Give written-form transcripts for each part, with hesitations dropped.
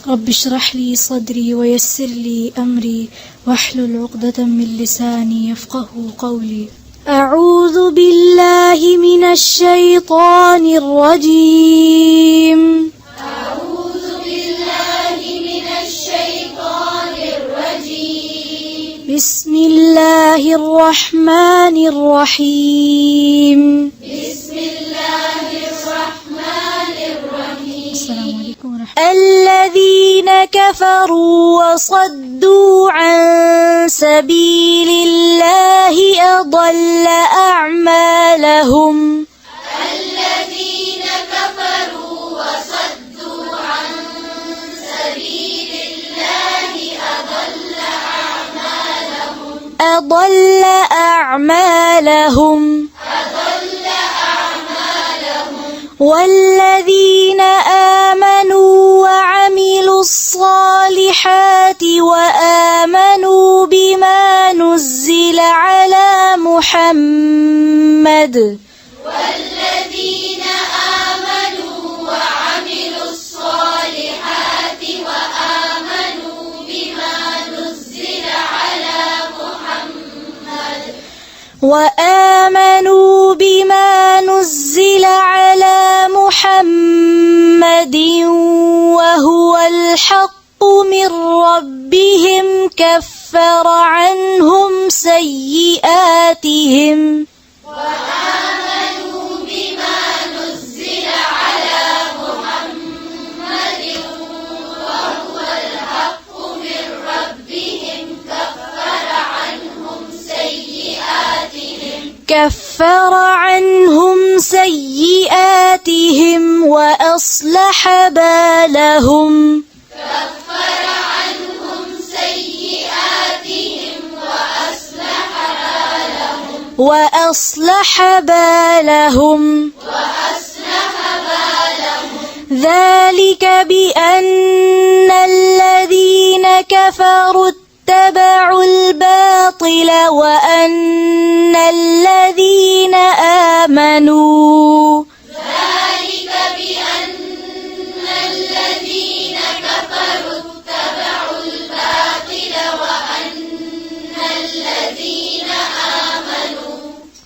रब्बि इश्रह ली सदरी व यस्सिर ली अमरी वहलुल उक़दतम मिन लिसानी यफ़क़हू क़ौली। अऊज़ु बिल्लाहि मिनश शैतानिर रजीम। बिस्मिल्लाहिर रहमानिर रहीम। الذين كفروا وصدوا عن سبيل الله أضل أعمالهم الذين كفروا وصدوا عن سبيل الله أضل أعمالهم والذين آمنوا وعملوا الصالحات وآمنوا بما نزل على محمد والذين آمنوا وعملوا الصالحات وآمنوا بما نزل على محمد وهو الحق من ربهم كفر عنهم سيئاتهم كفر عنهم سيئاتهم وأصلح بالهم ذلك بأن الذين كفروا اتبعوا الباطل وأن الذين آمنوا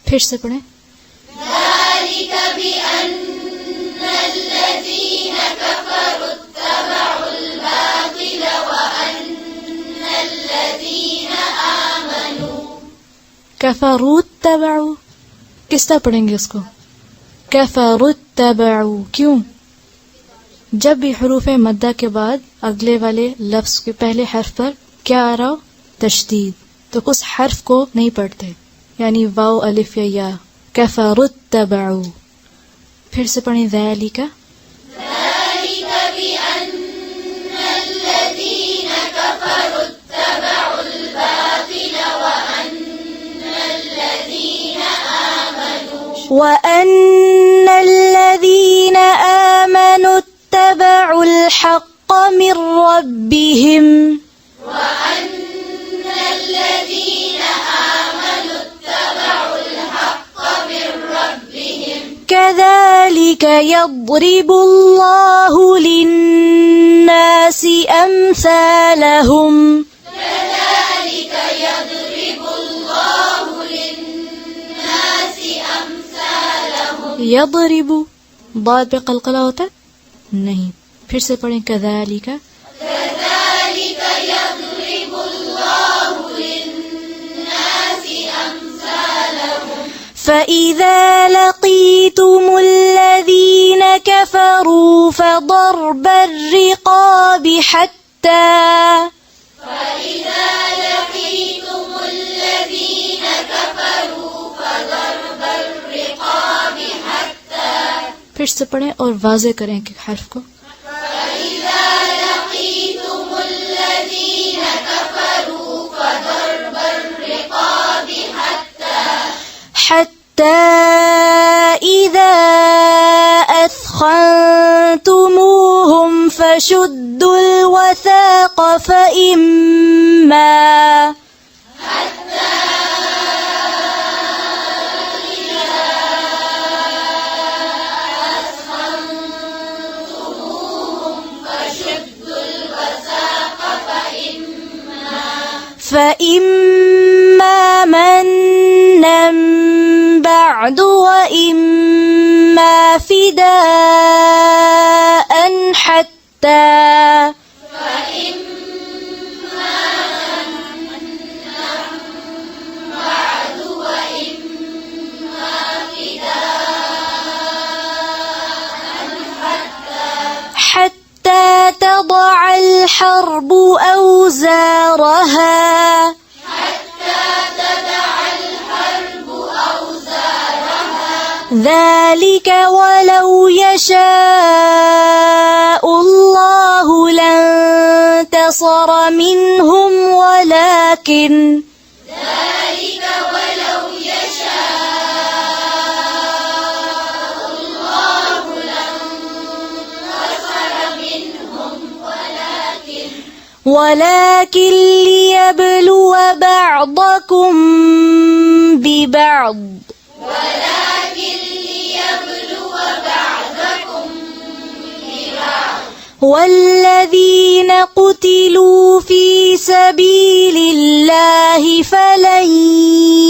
फिर से पढ़ें। कफरू तबअू किस तरह पढ़ेंगे उसको? कफरू तबअू क्यों? जब भी हुरूफ मद्दा के बाद अगले वाले लफ्ज के पहले हर्फ पर क्या आ रहा हो? तशदीद, तो उस हर्फ को नहीं पढ़ते, यानी वाव अलिफ या कफरू तबअू। फिर से पढ़ें ज़ालिका وأن الذين آمنوا اتبعوا الحق من ربهم كذلك يضرب الله للناس أمثالهم यदरिबु बाद पे कलकला होता है? नहीं। फिर से पढ़ें कज़ालिका فإذا لقيتم الذين كفروا فضرب الرقاب حتى फिर से पढ़ें और वाज़े करें कि हर्फ को حتى إذا أثخنتموهم فشدوا الوثاق فإما بعد وإما فداء حتى حتى تضع الحرب أوزارها ذلك ولو يشاء الله لانتصر منهم ولكن ليبلو بعضكم ببعض والذين قتلوا في سبيل الله فلن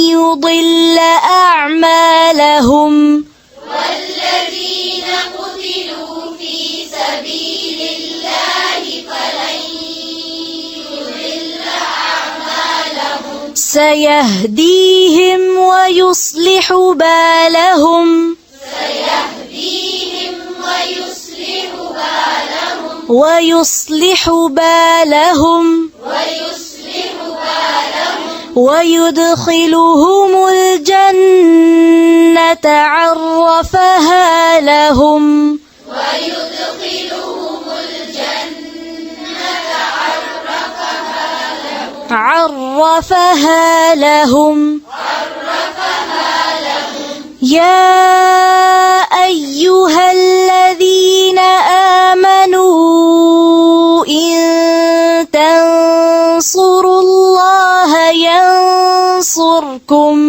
يضل أعمالهم سيهديهم ويصلح بالهم ويدخلهم الجنة عرفها لهم يا أيها الذين آمنوا إن تنصروا الله ينصركم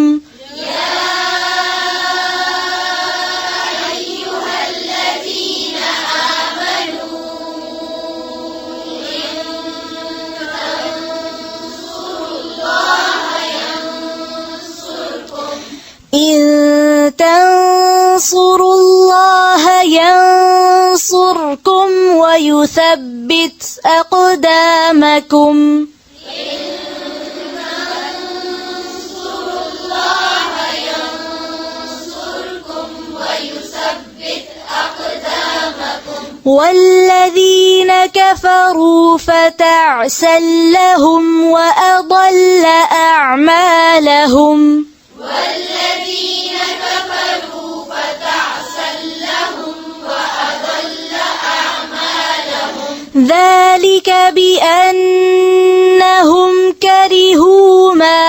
إن تنصروا الله ينصركم ويثبت أقدامكم والذين كفروا فتعسا لهم وأضل أعمالهم ذلك بأنهم كرهوا ما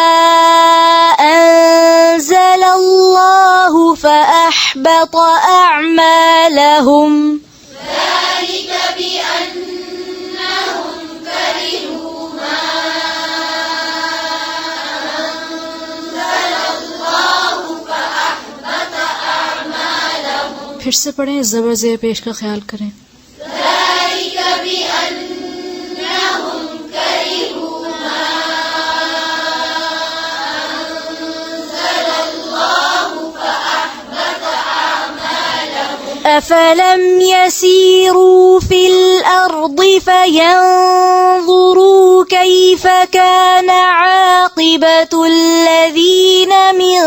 أنزل الله فأحبط أعمالهم फिर से पढ़ें, ज़बर ज़ेर पेश का ख्याल करें। أفلم يسيروا في الأرض فينظروا كيف كان عاقبة الذين من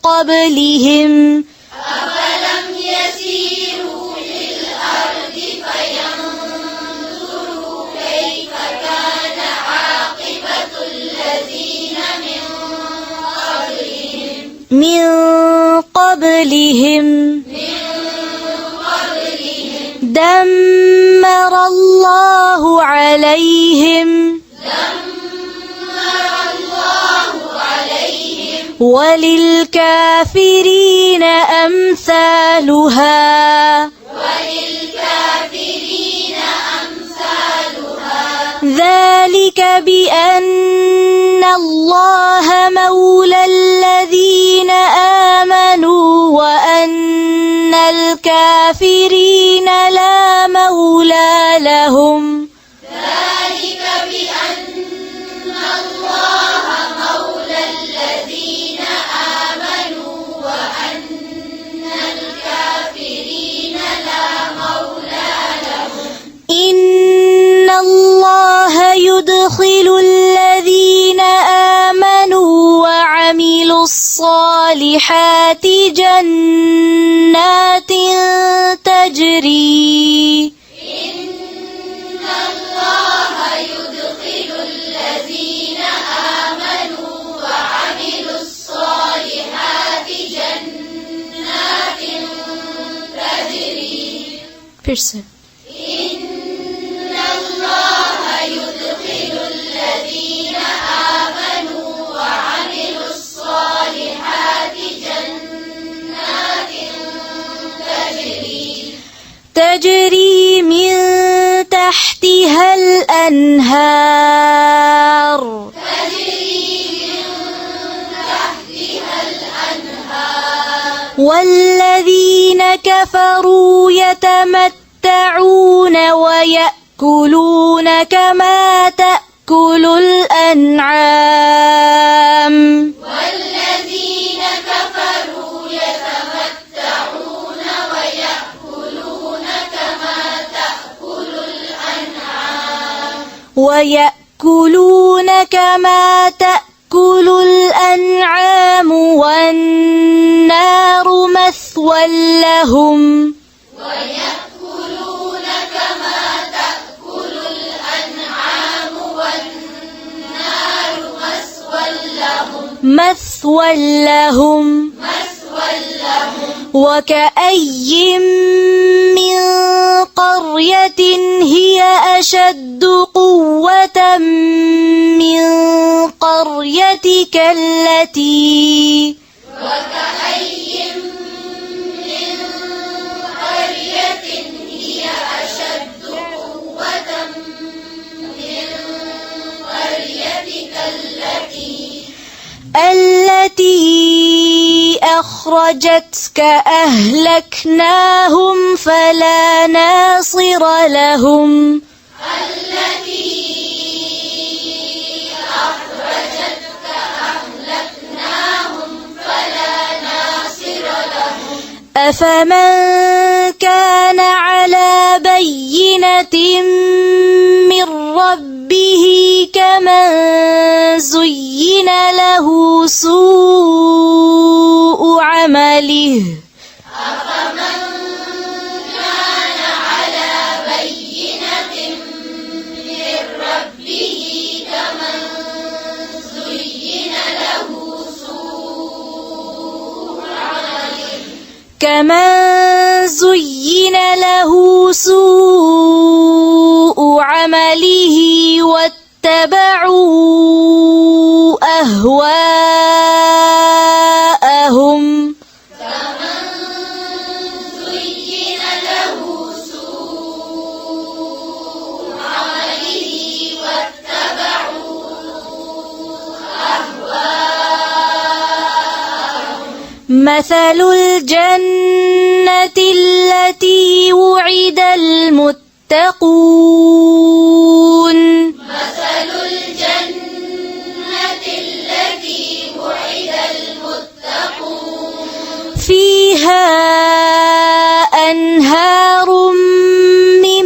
قبلهم دمر الله عليهم وللكافرين أمثالها ذلك بأن الله مولى الذين آمنوا وأن الكافرين لا مولى لهم الصالحات جنات تجري फिर से تجري من تحتها الأنهار والذين كفروا يتمتعون ويأكلون كما تأكل الأنعام والنار مثوى لهم وكأي من قرية هي أشد قوة من قريتك التي أخرجتك أهلكناهم فلا ناصر لهم أفمن كان على بينة من ربه كمن زين له سوء عمله كمن زين له سوء عمله واتبعوا أهواءهم مثل الجنة التي وعد المتقون فيها أنهار من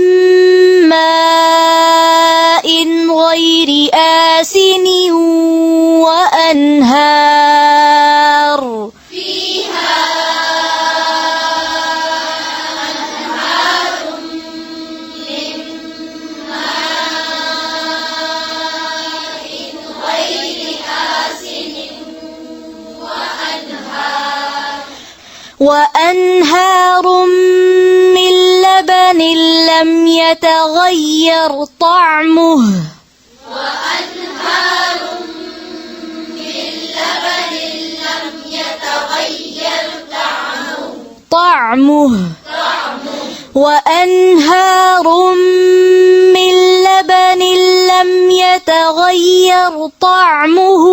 ماء غير آسن وأنهار من لبن لم يتغير طعمه وأنهار من لبن لم يتغير طعمه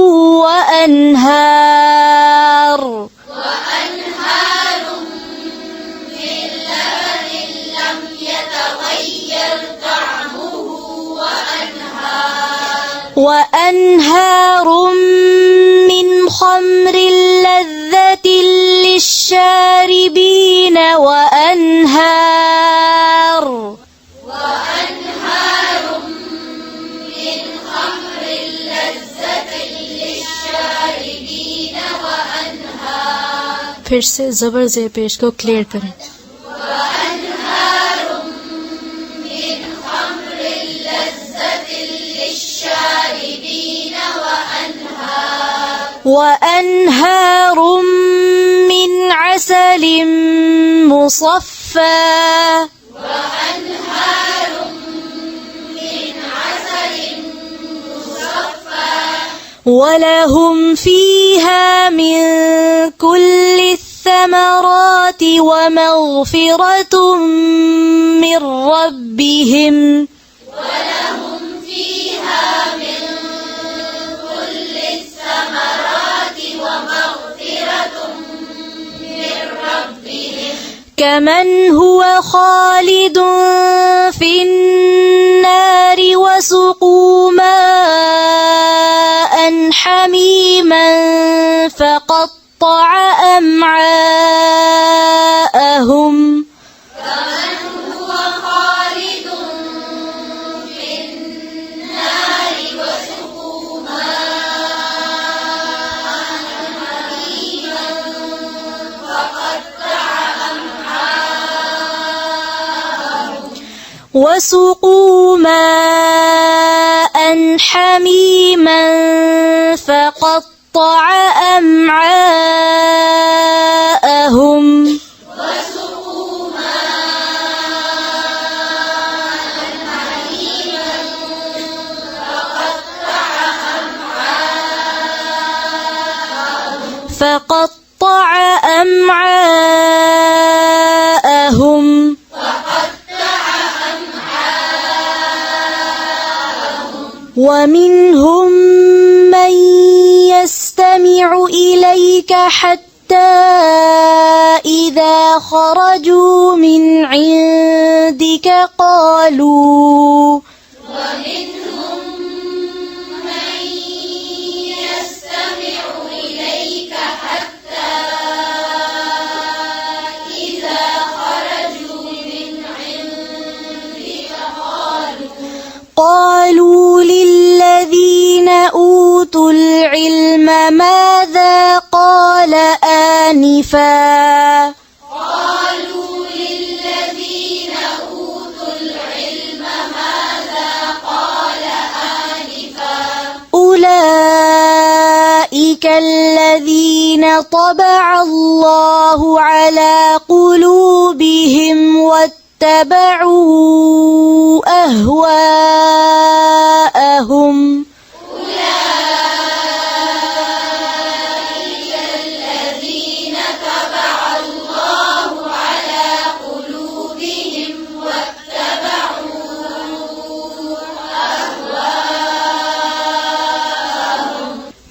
وأنهار من خمر لذة للشاربين وأنهار من फिर से जबर जे पेश को क्लियर करें। وأنهار من عسل مصفى ولهم فيها من كل الثمرات ومغفرة من ربهم كمن هو خالد في النار وسقوا ماء حميما فقطع أمعاءهم وسقوا ماء حميما فقطع أمعاءهم ومنهم من يستمع إليك حتى إذا خرجوا من عندك قالوا للذين أوتوا العلم ماذا قال آنفا أولئك الذين طبع الله على قلوبهم واتبعوا أهواءهم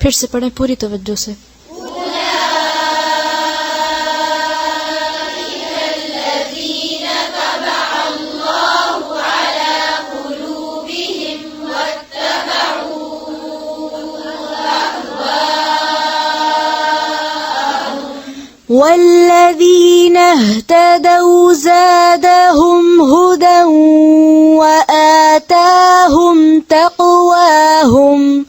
फिर से पढ़ें पूरी तवज्जो से। والذين اهتدوا زادهم هدى وآتاهم تقواهم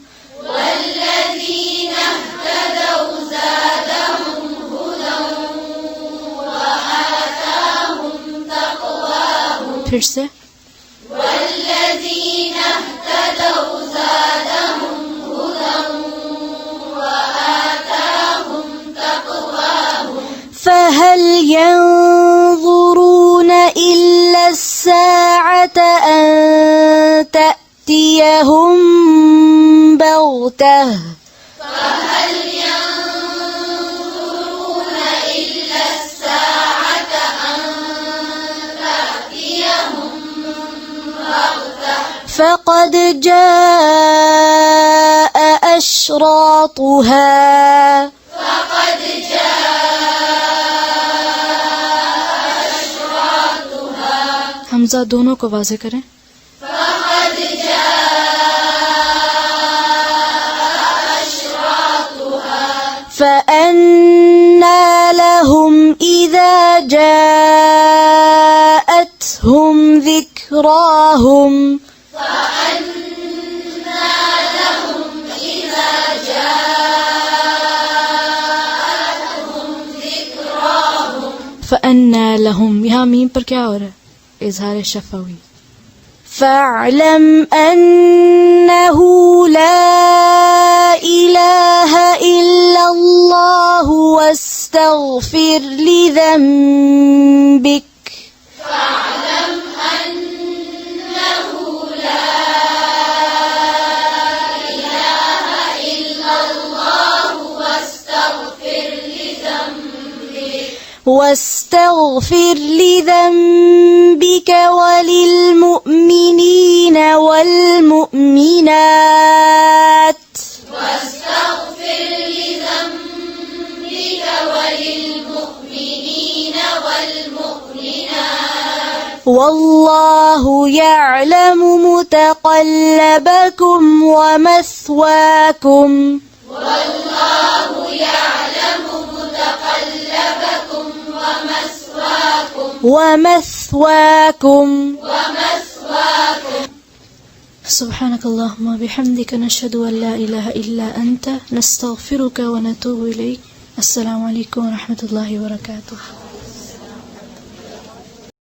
फिर से والذين اهتدوا زادهم هدى وآتاهم تقواهم فهل ينظرون إلا الساعة أن تأتيهم بغتة فقد جاء أشراطها हमजा दोनों को वाज़े करें। فأنى لهم إذا جاءتهم ذكراهم فأنى لهم. यहाँ मीम पर क्या हो रहा है? इजहार शफवी. فاعلم أنه لا إله إلا الله واستغفر لذنبك. فاعلم أنه لا إله إلا الله واستغفر لذنبك وللمؤمنين والمؤمنات. واستغفر لذنبك وللمؤمنين والمؤمنات. والله يعلم متقلبكم ومثواكم. والله يعلم متقلبكم ومثواكم. سبحانك اللهم وبحمدك نشهد أن لا إله إلا أنت نستغفرك ونتوب إليك. السلام عليكم ورحمة الله وبركاته.